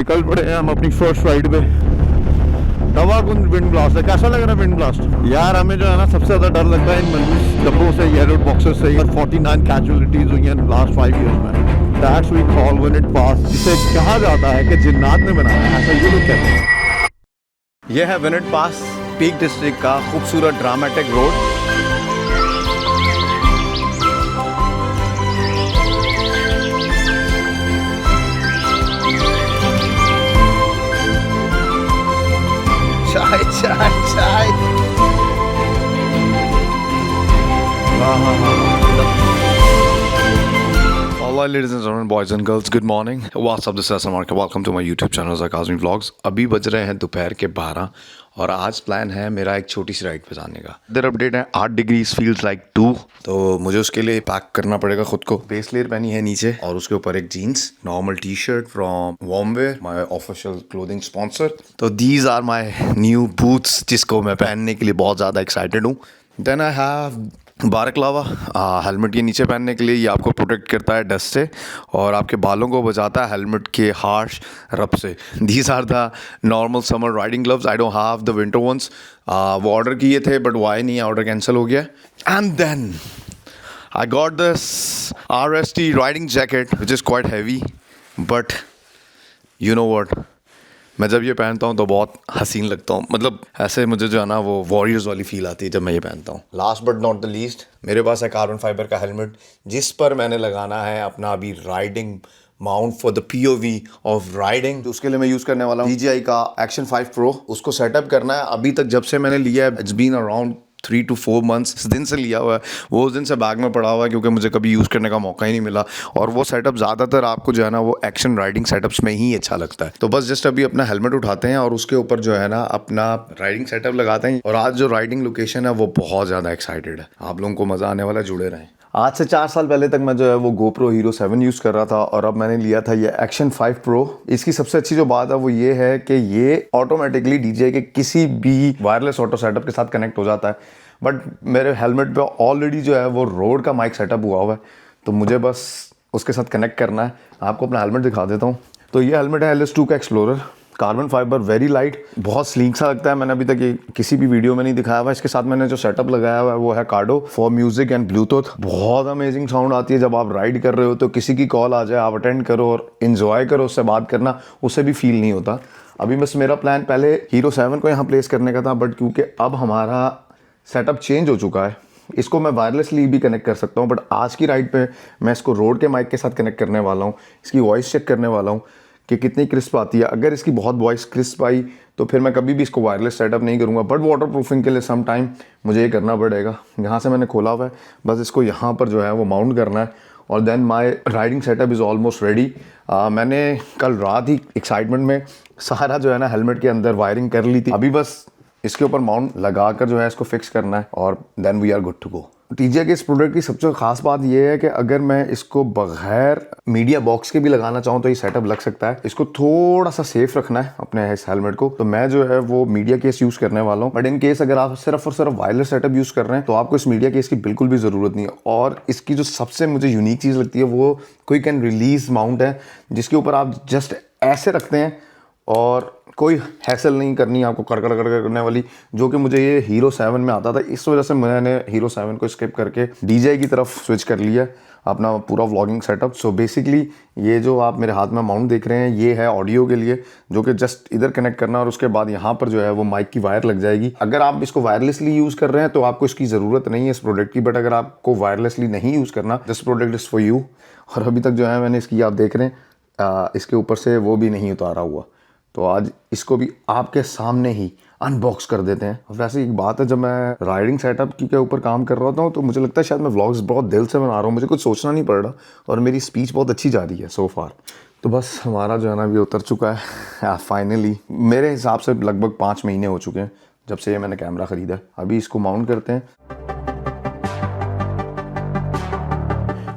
निकल पड़े हैं हम अपनी फर्स्ट राइड पे। तवाकुंद विंड ब्लास्ट है। कैसा लग रहा है विंड ब्लास्ट? यार हमें जो है ना सबसे ज़्यादा डर लगता है इन मलबी डब्बों से, येलो बॉक्सेस से। 49 कैजुअलिटीज हुई हैं लास्ट 5 ईयर्स में। That's we call when it pass. इसे कहा जाता है कि जिन्नात ने बनाया है, ऐसा ये लोग कहते हैं। यह है विनेट पास, पीक डिस्ट्रिक्ट का खूबसूरत ड्रामेटिक रोड। चाय चाय चाय। Alright, ladies and gentlemen, boys and girls, good morning. What's up, this is Aslam Marka. Welcome to my YouTube channel Zakazmi Vlogs. अभी बज रहे हैं दोपहर के 12 और आज प्लान है मेरा एक छोटी सी राइड पे जाने का। इधर अपडेट है 8 डिग्रीज फील्स लाइक 2, तो मुझे उसके लिए पैक करना पड़ेगा खुद को। बेस लेयर पहनी है नीचे और उसके ऊपर एक jeans, normal T shirt from Warmwear, my official clothing sponsor. तो these are my new boots जिसको मैं पहनने के लिए बहुत ज़्यादा एक्साइटेड हूँ। Then I have balaclava helmet के नीचे पहनने के लिए। ये आपको प्रोटेक्ट करता है डस्ट से और आपके बालों को बचाता है हेलमेट के हार्श रब से। These are the normal summer riding gloves. I don't have the winter ones. वो ऑर्डर किए थे बट वाई नहीं, ऑर्डर कैंसिल हो गया। And then I got this RST riding jacket which is quite heavy, but you know what, मैं जब ये पहनता हूँ तो बहुत हसीन लगता हूँ। मतलब ऐसे मुझे जो है ना वो वॉरियर्स वाली फील आती है जब मैं ये पहनता हूँ। Last but not the least, मेरे पास है कार्बन फाइबर का हेलमेट जिस पर मैंने लगाना है अपना अभी riding mount for the POV of riding. तो उसके लिए मैं यूज़ करने वाला हूँ DJI का Action 5 Pro। उसको सेटअप करना है। अभी तक जब से मैंने लिया है it's been around 3 to 4 months। इस दिन से लिया हुआ है, वो उस दिन से बैग में पड़ा हुआ है क्योंकि मुझे कभी यूज़ करने का मौका ही नहीं मिला। और वो सेटअप ज़्यादातर आपको जो है ना वो एक्शन राइडिंग सेटअप्स में ही अच्छा लगता है। तो बस जस्ट अभी अपना हेलमेट उठाते हैं और उसके ऊपर जो है ना अपना राइडिंग सेटअप लगाते हैं। और आज जो राइडिंग लोकेशन है वो बहुत ज़्यादा एक्साइटेड है, आप लोगों को मज़ा आने वाला, जुड़े रहें। आज से 4 साल पहले तक मैं जो है वो GoPro Hero 7 यूज़ कर रहा था और अब मैंने लिया था ये Action 5 Pro। इसकी सबसे अच्छी जो बात है वो ये है कि ये ऑटोमेटिकली DJI के किसी भी वायरलेस ऑटो सेटअप के साथ कनेक्ट हो जाता है। बट मेरे हेलमेट पे ऑलरेडी जो है वो रोड का माइक सेटअप हुआ हुआ है, तो मुझे बस उसके साथ कनेक्ट करना है। आपको अपना हेलमेट दिखा देता हूँ। तो ये हेलमेट है LS2 का explorer, carbon fibre, very light, बहुत स्लीक सा लगता है। मैंने अभी तक ये किसी भी वीडियो में नहीं दिखाया हुआ। इसके साथ मैंने जो सेटअप लगाया हुआ है वो है कार्डो फॉर म्यूजिक एंड ब्लूटूथ। बहुत अमेजिंग साउंड आती है जब आप राइड कर रहे हो, तो किसी की कॉल आ जाए आप अटेंड करो और इन्जॉय करो, उससे बात करना, उससे भी फील नहीं होता। अभी बस मेरा प्लान पहले Hero 7 को यहाँ प्लेस करने का था, बट क्योंकि अब हमारा सेटअप चेंज हो चुका है, इसको मैं वायरलेसली भी कनेक्ट कर सकता हूँ। बट आज की राइड पे मैं इसको रोड के माइक के साथ कनेक्ट करने वाला हूँ। इसकी वॉइस चेक करने वाला हूँ कि कितनी क्रिस्प आती है। अगर इसकी बहुत वॉइस क्रिस्प आई तो फिर मैं कभी भी इसको वायरलेस सेटअप नहीं करूँगा, बट वाटर प्रूफिंग के लिए सम टाइम मुझे ये करना पड़ेगा। यहाँ से मैंने खोला हुआ है, बस इसको यहाँ पर जो है वो माउंट करना है और then my riding setup is almost ready. मैंने कल रात ही एक्साइटमेंट में सारा जो है ना हेलमेट के अंदर वायरिंग कर ली थी। अभी बस इसके ऊपर माउंट लगाकर जो है इसको फिक्स करना है और then we are good to go. DJI के इस प्रोडक्ट की सबसे खास बात यह है कि अगर मैं इसको बगैर मीडिया बॉक्स के भी लगाना चाहूँ तो ये सेटअप लग सकता है। इसको थोड़ा सा सेफ रखना है अपने इस हेलमेट को, तो मैं जो है वो मीडिया केस यूज़ करने वाला हूँ। बट इन केस अगर आप सिर्फ और सिर्फ वायरलेस सेटअप यूज़ कर रहे हैं तो आपको इस मीडिया केस की बिल्कुल भी ज़रूरत नहीं है। और इसकी जो सबसे मुझे यूनिक चीज़ लगती है वो क्विक एंड रिलीज माउंट है, जिसके ऊपर आप जस्ट ऐसे रखते हैं और कोई हैसल नहीं करनी आपको कड़कड़ करने वाली, जो कि मुझे ये Hero 7 में आता था। इस वजह से मैंने Hero 7 को स्किप करके DJI की तरफ स्विच कर लिया अपना पूरा व्लॉगिंग सेटअप। सो बेसिकली ये जो आप मेरे हाथ में माउंट देख रहे हैं ये है ऑडियो के लिए, जो कि जस्ट इधर कनेक्ट करना और उसके बाद यहाँ पर जो है वो माइक की वायर लग जाएगी। अगर आप इसको वायरलेसली यूज़ कर रहे हैं तो आपको इसकी ज़रूरत नहीं है इस प्रोडक्ट की, बट अगर आपको वायरलेसली नहीं यूज़ करना, this product is for you. और अभी तक जो है मैंने इसकी, आप देख रहे हैं इसके ऊपर से वो भी नहीं उतारा हुआ, तो आज इसको भी आपके सामने ही अनबॉक्स कर देते हैं। वैसे एक बात है, जब मैं राइडिंग सेटअप के ऊपर काम कर रहा हूँ तो मुझे लगता है शायद मैं व्लॉग्स बहुत दिल से बना रहा हूँ, मुझे कुछ सोचना नहीं पड़ रहा और मेरी स्पीच बहुत अच्छी जा रही है सो फार। तो बस हमारा जो है ना अभी उतर चुका है फाइनली। मेरे हिसाब से लगभग 5 महीने हो चुके हैं जब से ये मैंने कैमरा ख़रीदा। अभी इसको माउंट करते हैं।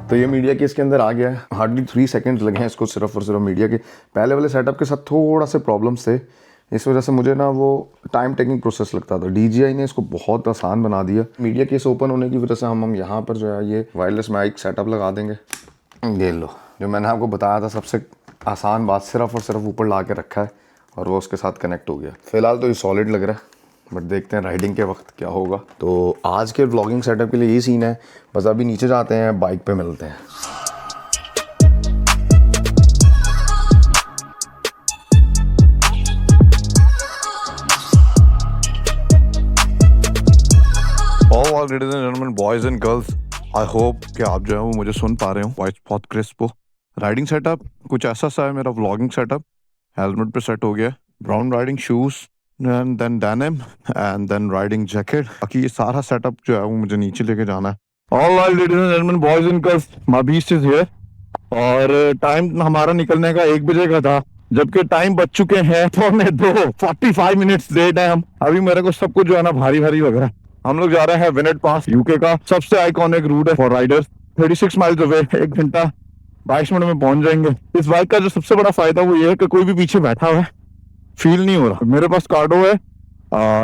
तो ये मीडिया के इसके अंदर आ गया है। हार्डली 3 सेकंड्स लगे हैं इसको सिर्फ और सिर्फ मीडिया के। पहले वाले सेटअप के साथ थोड़ा से प्रॉब्लम्स थे, इस वजह से मुझे ना वो टाइम टेकिंग प्रोसेस लगता था। DJI ने इसको बहुत आसान बना दिया। मीडिया केस ओपन होने की वजह से हम यहाँ पर जो है ये वायरलेस माइक सेटअप लगा देंगे। ये लो, जो मैंने आपको बताया था सबसे आसान बात, सिर्फ और सिर्फ ऊपर ला के रखा है और वो उसके साथ कनेक्ट हो गया। फिलहाल तो ये सॉलिड लग रहा है, बट देखते हैं राइडिंग के वक्त क्या होगा। तो आज के व्लॉगिंग सेटअप के लिए ये सीन है, बस अभी नीचे जाते हैं, बाइक पे मिलते हैं। Ladies and gentleman, boys and girls, I hope कि आप जो है वो मुझे सुन पा रहे हो। वॉइस बहुत क्रिस्प हो। राइडिंग सेटअप कुछ ऐसा सा है मेरा व्लॉगिंग सेटअप। हेलमेट पे सेट हो गया, brown riding shoes and then denim and then riding jacket. बाकी ये सारा सेटअप जो है वो मुझे नीचे लेके जाना है। Alright ladies and gentleman, boys and girls, my beast is here. और टाइम हमारा निकलने का 1 बजे का था, जबकि टाइम बच चुके हैं 45 मिनट्स लेट है हम। अभी मेरे को सब कुछ जो है ना भारी भारी लग रहा है। हम लोग जा रहे हैं विनेट पास, यूके का सबसे आइकॉनिक रूट है फॉर राइडर्स। 36 माइल्स अवे, 1 घंटा 22 मिनट में पहुंच जाएंगे। इस बाइक का जो सबसे बड़ा फायदा वो ये है कि कोई भी पीछे बैठा हुआ है फील नहीं हो रहा। मेरे पास कार्डो है,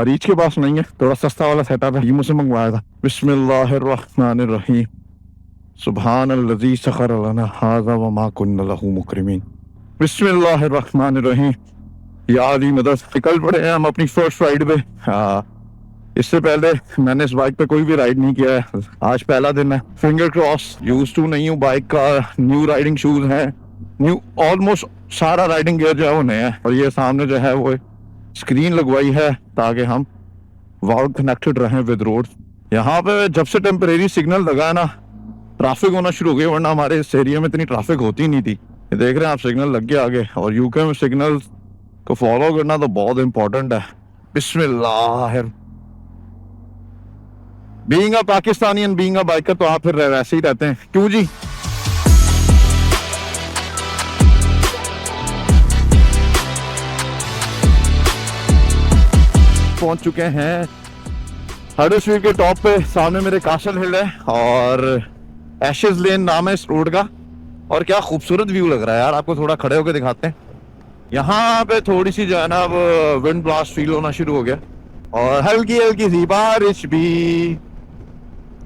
रीच के पास नहीं है, थोड़ा सस्ता वाला सेटअप है, ये मुझसे मंगवाया था। बिस्मिल्लाहिर्रहमानिर्रहीम, सुब्हानल्लज़ी सखर लना हाज़ा व मा कुन्ना लहू मुकरिमीन। बिस्मिल्लाहिर्रहमानिर्रहीम, या अली मदद। निकल पड़े हैं हम अपनी फर्स्ट राइड पे। इससे पहले मैंने इस बाइक पे कोई भी राइड नहीं किया है, आज पहला दिन है। फिंगर क्रॉस, यूज टू नहीं हूँ बाइक का। न्यू राइडिंग शूज हैं, न्यू ऑलमोस्ट सारा राइडिंग गियर जो है वो नया है। और ये सामने जो है वो स्क्रीन लगवाई है ताकि हम वाउड कनेक्टेड रहें विद रोड। यहाँ पे जब से टेम्परेरी सिग्नल लगा है ना, ट्रैफिक होना शुरू हो गया, वरना हमारे इस एरिया में इतनी ट्रैफिक होती नहीं थी। ये देख रहे हैं आप, सिग्नल लग गया आगे। और यूके में सिग्नल को फॉलो करना तो बहुत इंपॉर्टेंट है। बिस्मिल्लाह। Being a Pakistani and being a biker, तो आप फिर वैसे ही रहते हैं, क्यों जी? पहुंच चुके हैं हडर्सफील्ड के टॉप पे। सामने मेरे कासल हिल है और एशेज लेन नाम है इस रोड का। और क्या खूबसूरत व्यू लग रहा है यार, आपको थोड़ा खड़े होकर दिखाते हैं। यहाँ पे थोड़ी सी जो है ना अब विंड ब्लास्ट फील होना शुरू हो गया और हल्की हल्की सी बारिश भी।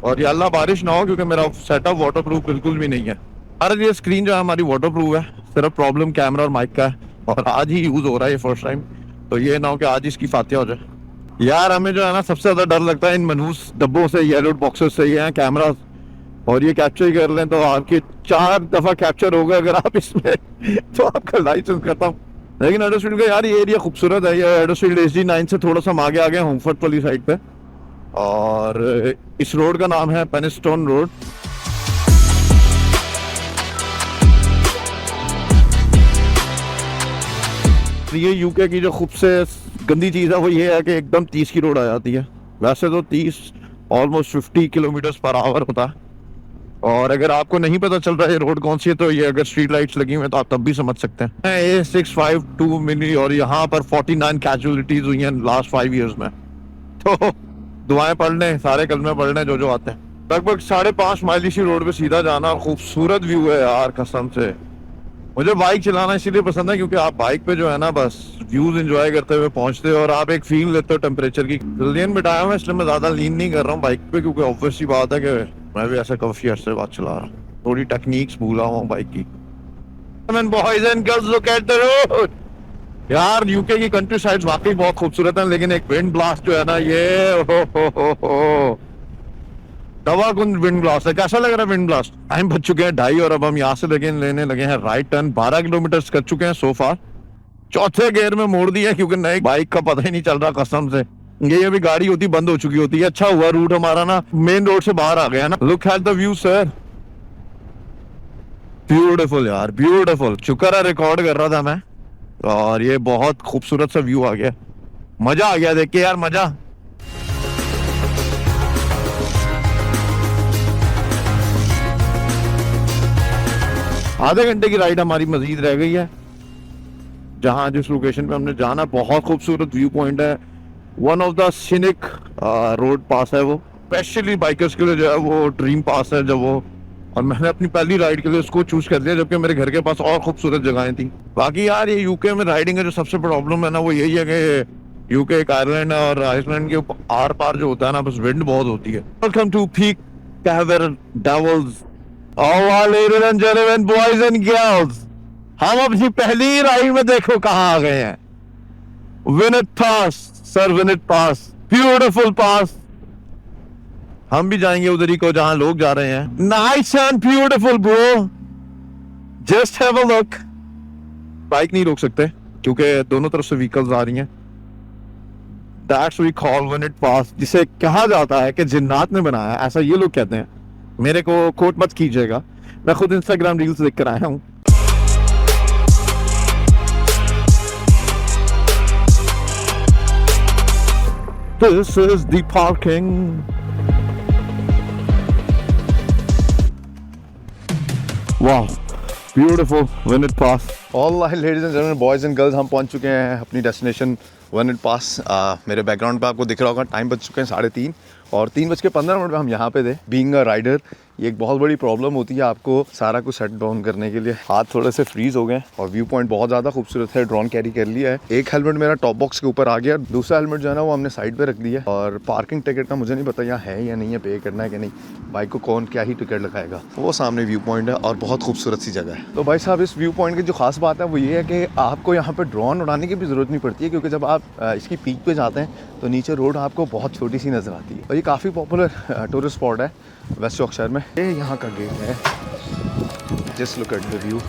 और ये अल्लाह बारिश ना हो, क्योंकि मेरा सेटअप वाटरप्रूफ बिल्कुल भी नहीं है। अरे ये स्क्रीन जो है हमारी वाटरप्रूफ है, सिर्फ प्रॉब्लम कैमरा और माइक का है। और आज ही यूज हो रहा है ये फर्स्ट टाइम, तो ये ना हो कि आज इसकी फातिहा हो जाए। यार हमें जो है ना सबसे ज्यादा डर लगता है इन मनहूस डब्बों से, येलो बॉक्सेस से। ये हैं कैमरा, और ये कैप्चर ही कर लें तो आपके 4 दफा कैप्चर होगा अगर आप इसमें तो आपका लाइसेंस खत्म। लेकिन हडर्सफील्ड का यार ये एरिया खूबसूरत है। ये हडर्सफील्ड SG9 से थोड़ा सा हम आगे आ गए, होमफोर्ड वाली साइड पे। और इस रोड का नाम है पेनिस्टोन रोड। ये यूके की जो खूब से गंदी चीज है वो ये है कि एकदम 30 की रोड आ जाती है। वैसे तो 30 ऑलमोस्ट 50 किलोमीटर पर आवर होता है। और अगर आपको नहीं पता चल रहा है ये रोड कौन सी है, तो ये अगर स्ट्रीट लाइट्स लगी हुई है तो आप तब भी समझ सकते हैं। A652 मिली और यहाँ पर 49 कैजुअलिटीज हुई हैं लास्ट 5 ईयर्स में। तो दुआएं पढ़ लें, सारे कलमे पढ़ लें जो आते हैं। लगभग 5.5 माइल इसी रोड पे सीधा जाना। खूबसूरत व्यू है यार कसम से। मुझे बाइक चलाना इसीलिए पसंद है क्योंकि आप बाइक पे जो है ना बस व्यूज एंजॉय करते हुए पहुंचते हो और आप एक फील लेते हो टेम्परेचर की। लेन बिठाया हूँ इसलिए मैं ज्यादा लीन नहीं कर रहा हूँ बाइक पे, क्योंकि ऑब्वियसली बात है कि मैं भी ऐसा काफी अर्से बाद चला रहा हूँ, थोड़ी टेक्निक्स भूला हूँ बाइक की। Boys and girls look at the road. यार यूके की कंट्री साइड वाकई बहुत खूबसूरत है, लेकिन एक विंड ब्लास्ट जो है ना ये हो दवा कुंज विंड ब्लास्ट है। कैसा लग रहा है विंड ब्लास्ट? टाइम बच चुके हैं 2:30 और अब हम यहाँ से लेने लगे हैं राइट टर्न। 12 किलोमीटर कर चुके हैं सो फार। चौथे गियर में मोड़ दिया क्योंकि नई बाइक का पता ही नहीं चल रहा कसम से। ये अभी गाड़ी होती बंद हो चुकी होती है। अच्छा हुआ रूट हमारा ना मेन रोड से बाहर आ गया ना। Look at the view sir, beautiful यार ब्यूटीफुल। शुक्र है रिकॉर्ड कर रहा था मैं और ये बहुत खूबसूरत सा व्यू आ गया। मजा आ गया देख के यार, मजा। आधे घंटे की राइड हमारी मजीद रह गई है। जहां जिस लोकेशन पे हमने जाना, बहुत खूबसूरत व्यू पॉइंट है। One of the scenic road pass है वो, स्पेशली बाइकर्स के लिए जो है वो ड्रीम पास है जब वो। और मैंने अपनी पहली राइड के लिए उसको चूज कर लिया, जबकि मेरे घर के पास और खूबसूरत जगहें थी। बाकी यार ये यूके में राइडिंग का जो सबसे प्रॉब्लम है ना वो यही है कि यूके एक आयरलैंड है और आइसलैंड के आर पार जो होता है ना बस विंड बहुत होती है। वेलकम टू पीक कैवेर devils. All right, ladies and gentlemen, boys and girls, हम अपनी पहली राइड में देखो कहाँ आ गए हैं, विनेट पास सर, विनेट पास, ब्यूटीफुल पास। हम भी जाएंगे उधर ही को जहां लोग जा रहे हैं। Nice and beautiful bro, just have a look. Bike नहीं रोक सकते क्योंकि दोनों तरफ से व्हीकल्स आ रही हैं। दैट्स वी कॉल विनेट पास, जिसे कहा जाता है कि जिन्नात ने बनाया, ऐसा ये लोग कहते हैं। मेरे को कोट मत कीजिएगा, मैं खुद इंस्टाग्राम रील्स देख कर आया हूँ। This is the parking. Wow, beautiful Vinet Pass. Alright ladies and gentleman, boys and girls, हम पहुंच चुके हैं अपनी डेस्टिनेशन विनेट पास। मेरे बैकग्राउंड पे आपको दिख रहा होगा टाइम बज चुके हैं 3:30 और 3:15 में हम यहाँ पे थे। बीइंग अ राइडर ये एक बहुत बड़ी प्रॉब्लम होती है आपको सारा कुछ सेट डाउन करने के लिए। हाथ थोड़े से फ्रीज हो गए और व्यू पॉइंट बहुत ज़्यादा खूबसूरत है। ड्रोन कैरी कर लिया है। एक हेलमेट मेरा टॉप बॉक्स के ऊपर आ गया, दूसरा हेलमेट जो है ना वो हमने साइड पे रख दिया। और पार्किंग टिकट का मुझे नहीं पता यहाँ है या नहीं है, पे करना है कि नहीं। बाइक को कौन क्या ही टिकट लगाएगा। वो सामने व्यू पॉइंट है और बहुत खूबसूरत सी जगह है। तो भाई साहब, इस व्यू पॉइंट की जो खास बात है वो ये है कि आपको यहाँ पर ड्रोन उड़ाने की भी ज़रूरत नहीं पड़ती है, क्योंकि जब आप इसकी पीक पे जाते हैं तो नीचे रोड आपको बहुत छोटी सी नज़र आती है। और ये काफ़ी पॉपुलर टूरिस्ट स्पॉट है वेस्ट यॉर्कशायर में। ये यहाँ का गेट है, just look at the view.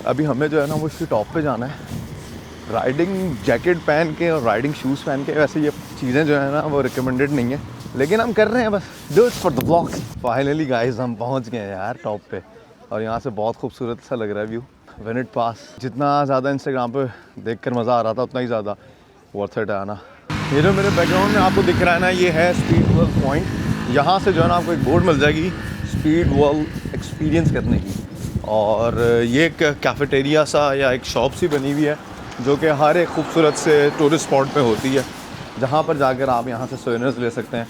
अभी हमें जो है ना वो इसके टॉप पे जाना है। राइडिंग जैकेट पहन के और राइडिंग शूज़ पहन के, वैसे ये चीज़ें जो है ना वो रिकमेंडेड नहीं है, लेकिन हम कर रहे हैं, बस do it for the vlog. Finally guys हम पहुंच गए हैं यार टॉप पे, और यहाँ से बहुत खूबसूरत सा लग रहा है व्यू। विनेट पास जितना ज़्यादा इंस्टाग्राम पे देखकर मज़ा आ रहा था उतना ही ज़्यादा वर्थ इट है आना। ये जो मेरे बैकग्राउंड में आपको दिख रहा है ना, ये है स्पीड वर्ल्ड पॉइंट। यहाँ से जो है ना आपको एक बोर्ड मिल जाएगी स्पीड वर्ल्ड एक्सपीरियंस करने की, और ये एक कैफेटेरिया सा या एक शॉप सी बनी हुई है जो कि हर एक खूबसूरत से टूरिस्ट स्पॉट पे होती है, जहाँ पर जाकर आप यहाँ से सोवेनिर्स ले सकते हैं।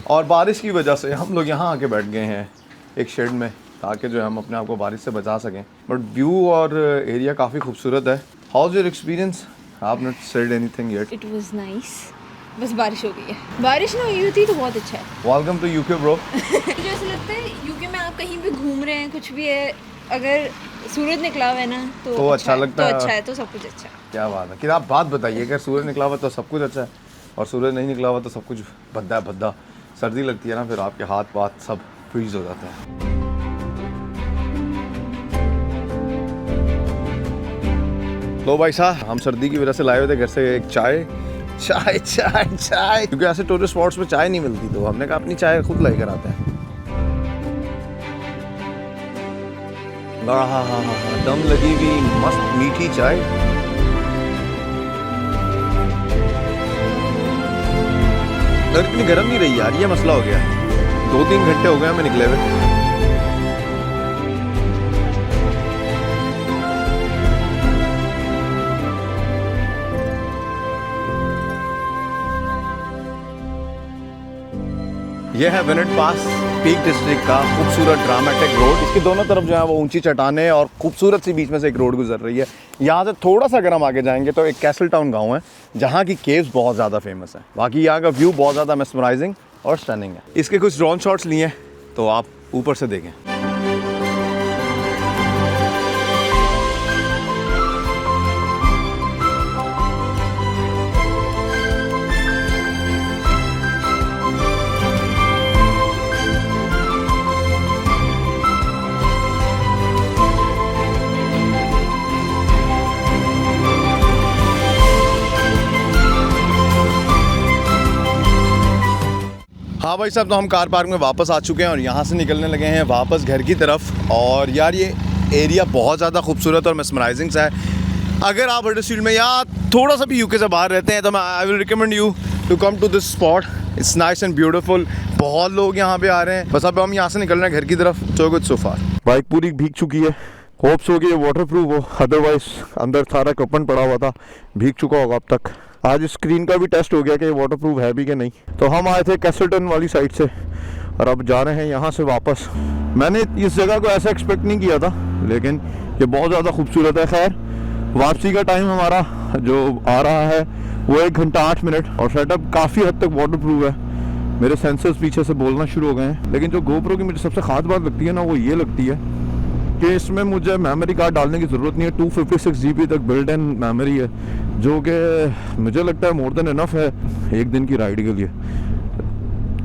और बारिश की वजह से हम लोग यहाँ आके बैठ गए हैं एक शेड में, ताकि जो है हम अपने आप को बारिश से बचा सकें। बट व्यू और एरिया काफ़ी खूबसूरत है। How is your experience? आप not said anything yet. It was nice, बस बारिश हो गई है। बारिश ना हुई होती तो बहुत अच्छा है। Welcome to UK bro. मुझे ऐसा लगता है यूके में आप कहीं भी घूम रहे हैं, कुछ भी है, अगर सूरज निकला हुआ है ना तो अच्छा लगता है। तो अच्छा है, तो सब कुछ अच्छा है। क्या बात है कि आप बात बताइए, अगर सूरज निकला हुआ तो सब कुछ अच्छा है, और सूरज नहीं निकला हुआ तो सब कुछ भद्दा भद्दा। सर्दी लगती है ना, फिर आपके हाथ पाथ सब फ्रीज हो जाते हैं। लो भाई साहब, हम सर्दी की वजह से लाए हुए थे घर से एक चाय, क्योंकि ऐसे टूरिस्ट स्पॉट्स में चाय नहीं मिलती, तो हमने कहा अपनी चाय खुद लेकर आते हैं। दम लगी हुई मस्त मीठी चाय। अगर इतनी गर्म नहीं रही यार, ये मसला हो गया। 2-3 घंटे हो गए हमें निकले हुए। यह है विनेट पास, पीक डिस्ट्रिक्ट का खूबसूरत ड्रामेटिक रोड। इसके दोनों तरफ जो है वो ऊंची चट्टानें और खूबसूरत सी बीच में से एक रोड गुजर रही है। यहाँ से थोड़ा सा अगर हम आगे जाएंगे तो एक कैसल टाउन गांव है, जहाँ की केव्स बहुत ज़्यादा फेमस है। बाकी यहाँ का व्यू बहुत ज़्यादा मेस्मराइजिंग और स्टनिंग है। इसके कुछ ड्रोन शॉट्स लिए तो आप ऊपर से देखें। हाँ भाई साहब, तो हम कार पार्क में वापस आ चुके हैं और यहाँ से निकलने लगे हैं वापस घर की तरफ। और यार ये एरिया बहुत ज़्यादा खूबसूरत और मेस्मराइजिंग सा है। अगर आप हडर्सफील्ड में या थोड़ा सा भी यूके से बाहर रहते हैं तो मैं I will recommend you to come to this spot. It's nice and beautiful. बहुत लोग यहाँ पे आ रहे हैं। बस अब हम यहाँ से निकल रहे हैं घर की तरफ। सो गुड सो फार। बाइक पूरी भीग चुकी है, होप्स हो गई वाटर प्रूफ हो, अदरवाइज अंदर सारा कपन पड़ा हुआ था, भीग चुका होगा अब तक। आज स्क्रीन का भी टेस्ट हो गया कि वाटर प्रूफ है भी कि नहीं। तो हम आए थे कैसल्टन वाली साइड से और अब जा रहे हैं यहाँ से वापस। मैंने इस जगह को ऐसा एक्सपेक्ट नहीं किया था, लेकिन ये बहुत ज़्यादा खूबसूरत है। खैर वापसी का टाइम हमारा जो आ रहा है वो 1 घंटा 8 मिनट, और सेटअप काफ़ी हद तक वाटर प्रूफ है। मेरे सेंसर्स पीछे से बोलना शुरू हो गए हैं। लेकिन जो GoPro की मुझे सबसे ख़ास बात लगती है ना, वो ये लगती है कि इसमें मुझे मेमोरी कार्ड डालने की ज़रूरत नहीं है। 256 GB तक बिल्ट इन मेमोरी है, जो कि मुझे लगता है मोर देन इनफ है एक दिन की राइड के लिए।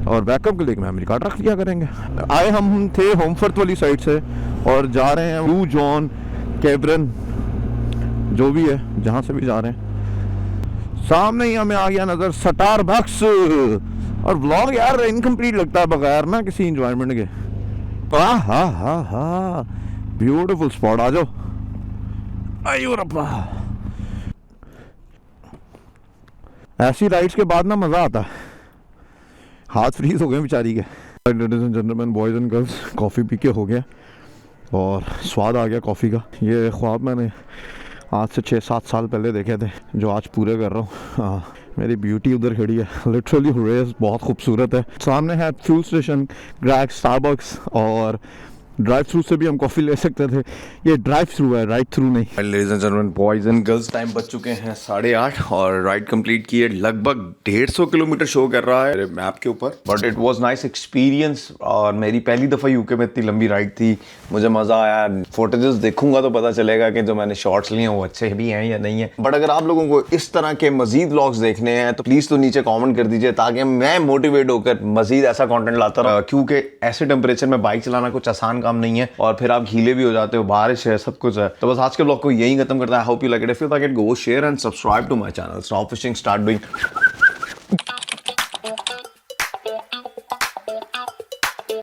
और बैकअप के लिए मेमोरी कार्ड रख लिया करेंगे। आए हम थे होमफर्थ वाली साइड से और जा रहे हैं ब्लू जॉन कैब्रन, जो भी है, जहाँ से भी जा रहे हैं। सामने ही हमें आ गया नज़र स्टारबक्स। और व्लॉग यार इनकम्प्लीट लगता है बगैर ना किसी इंजॉयमेंट के। हा ब्यूटीफुल स्पॉट, आ जाओ। आयो रब्बा, ऐसी राइड्स के बाद ना मज़ा आता है। हाथ फ्रीज हो गए बेचारी के। Ladies and gentleman, boys and girls, coffee P के हो गया और स्वाद आ गया कॉफ़ी का। ये ख्वाब मैंने आज से 6-7 साल पहले देखे थे, जो आज पूरे कर रहा हूँ। हाँ, मेरी ब्यूटी उधर खड़ी है, लिटरली रेस बहुत खूबसूरत है। सामने है फ्यूल स्टेशन, ग्रैग, स्टारबक्स, और ड्राइव थ्रू से भी हम कॉफ़ी ले सकते थे। ये ड्राइव थ्रू है, राइड थ्रू नहीं। Ladies and gentleman, boys and girls, time बच चुके हैं 8:30 और राइड कंप्लीट की है। लगभग 150 किलोमीटर शो कर रहा है मेरे मैप के ऊपर, but it was nice experience. और मेरी पहली दफ़ा यूके में इतनी लंबी राइड थी, मुझे मज़ा आया। फोटेजेस देखूंगा तो पता चलेगा कि जो मैंने शॉर्ट्स लिए हैं वो अच्छे भी हैं या नहीं है। बट अगर आप लोगों को इस तरह के मजीद व्लॉग्स देखने हैं तो प्लीज़ तो नीचे कॉमेंट कर दीजिए, ताकि मैं मोटिवेट होकर मजीद ऐसा कॉन्टेंट लाता रहा। क्योंकि ऐसे टेम्परेचर में बाइक चलाना कुछ आसान काम नहीं है, और फिर आप गीले भी हो जाते हो, बारिश है, सब कुछ है। तो बस आज के ब्लॉग को यही खत्म करता है। I hope you like it. If you like it, go share and subscribe to my channel. Stop fishing, start doing.